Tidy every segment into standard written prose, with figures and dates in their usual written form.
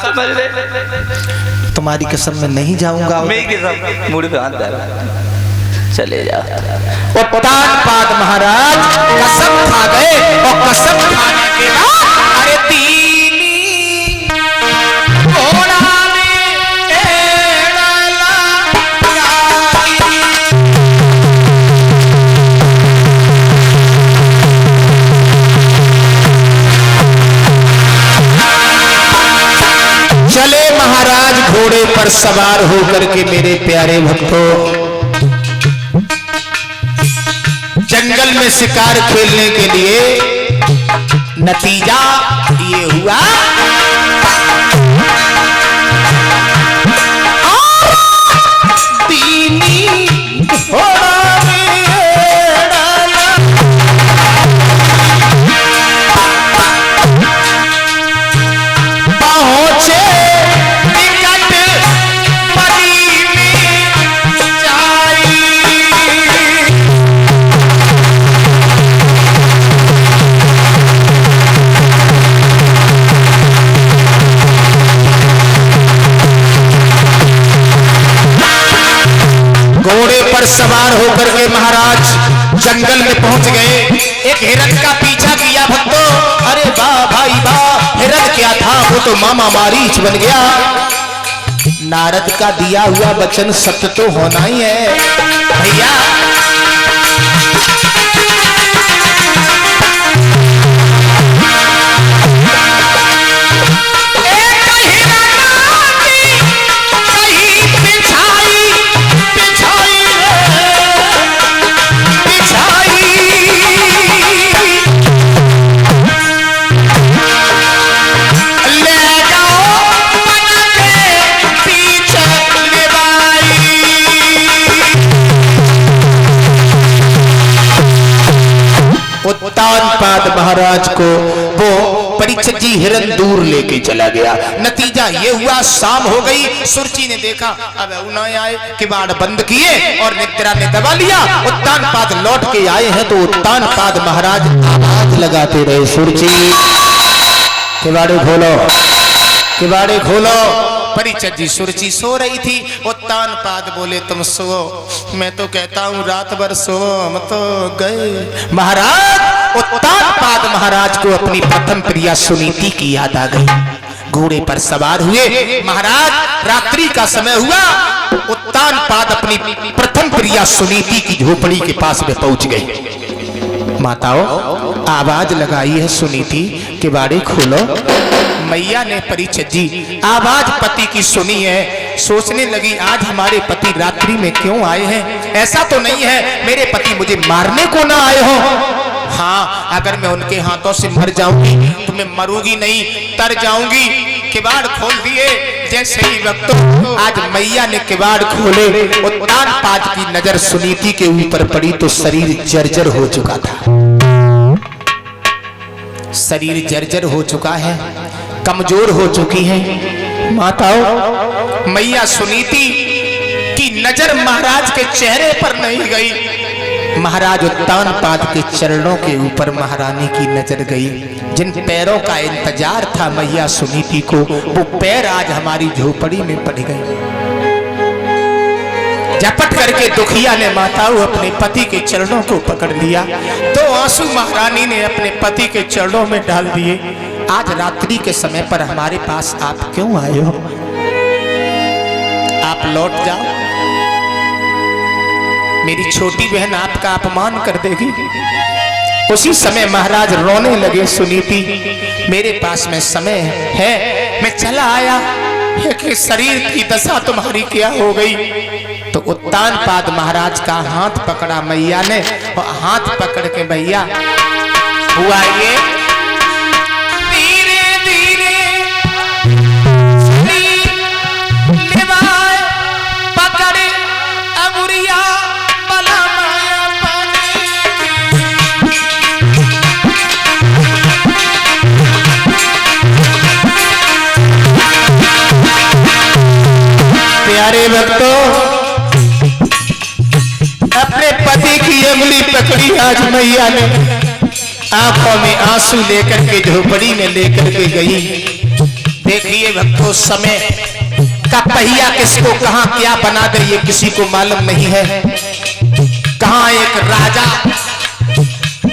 समझ रहे? तुम्हारी कसम में नहीं जाऊंगा। मेरी कसम, मुड़ पे हाथ डाला, चले जा। उत्तानपाद महाराज कसम खा गए और कसम खाने के बाद अरे तीनी घोड़ा चले महाराज घोड़े पर सवार होकर के मेरे प्यारे भक्तों जंगल में शिकार खेलने के लिए। नतीजा ये हुआ तीनी घोड़ा में डाला। पहुंचे निकट परी में जाई। घोड़े पर सवार होकर के महाराज जंगल में पहुंच गए। एक हिरण का पीछा किया भक्तों। अरे वाह भाई वाह, हिरण क्या था, वो तो मामा मारीच बन गया। नारद का दिया हुआ वचन सत्य तो होना ही है भैया। उत्तानपाद महाराज को वो परीक्षित जी हिरण दूर लेके चला गया। नतीजा ये हुआ शाम हो गई। सुरची ने देखा अब न आए, किवाड़ बंद किए और निद्रा ने दबा लिया। उत्तानपाद लौट के आए हैं तो उत्तानपाद महाराज आवाज लगाते रहे, सुरची किवाड़े खोलो, किवाड़े खोलो। परीक्षित जी सुरची सो रही थी। उत्तानपाद बोले तुम सो, मैं तो कहता हूँ रात भर सो, हम तो गए। महाराज उत्तानपाद महाराज को अपनी प्रथम प्रिया सुनीति की याद आ गई। घोड़े पर सवार हुए महाराज, रात्रि का समय हुआ। उत्तानपाद अपनी प्रथम प्रिया सुनीति की झोपड़ी के पास में पहुंच गए। माताओं आवाज लगाई है सुनीति, किवाड़े खोलो। मैया ने परीक्षित जी आवाज पति की सुनी है। सोचने लगी आज हमारे पति रात्रि में क्यों आए हैं। ऐसा तो नहीं है मेरे पति मुझे मारने को ना आए हो। हाँ, अगर मैं उनके हाथों से मर जाऊंगी तो मैं मरूंगी नहीं, तर जाऊंगी। किवाड़ खोल दिए। जैसे ही वक्तों आज मैया ने किवाड़ खोले, उत्तानपाद की नजर सुनीति के ऊपर पड़ी तो शरीर जर्जर हो चुका था। शरीर जर्जर हो चुका है, कमजोर हो चुकी है। माताओं मैया सुनीति की नजर महाराज के चेहरे पर नहीं गई, महाराज उत्तानपाद के चरणों के ऊपर महारानी की नजर गई। जिन पैरों का इंतजार था मैया सुनीति को, वो पैर आज हमारी झोपड़ी में पड़ गए। झपट करके दुखिया ने माताओं अपने पति के चरणों को पकड़ लिया। तो आंसू महारानी ने अपने पति के चरणों में डाल दिए। आज रात्रि के समय पर हमारे पास आप क्यों आए हो? आप लौट जाओ, मेरी छोटी बहन आपका अपमान कर देगी। उसी समय महाराज रोने लगे। सुनीति मेरे पास में समय है, मैं चला आया कि शरीर की दशा तुम्हारी क्या हो गई। तो उत्तानपाद महाराज का हाथ पकड़ा मैया ने और हाथ पकड़ के भैया हुआ ये धीरे धीरे पकड़े अंगुरिया बला माया प्यारे भक्तों अपने पति की अंगुली पकड़ी आज मैया ने, आंखों में आंसू लेकर के झोपड़ी में लेकर के गई। देखिए भक्तों, समय का पहिया किसको कहां क्या बना दे ये किसी को मालूम नहीं है। कहां एक राजा,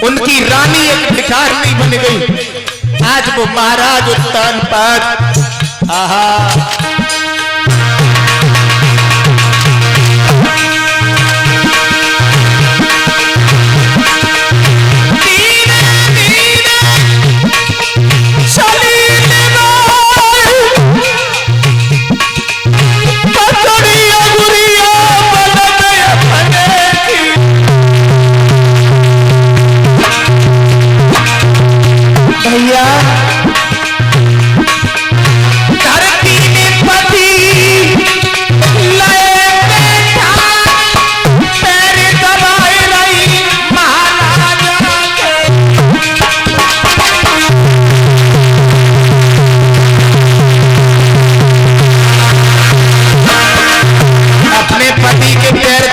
उनकी रानी एक भिखारनी बन गई, आज वो महाराज उत्तान पाद। आहा,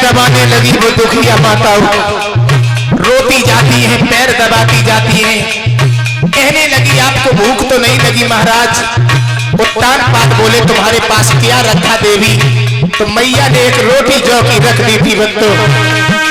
दबाने लगी वो दुखिया माता, रोती जाती है, पैर दबाती जाती है, कहने लगी आपको भूख तो नहीं लगी महाराज? उत्तान पाद बोले तुम्हारे पास क्या रखा देवी? तो मैया ने एक रोटी जौ की रख दी थी बच्चों।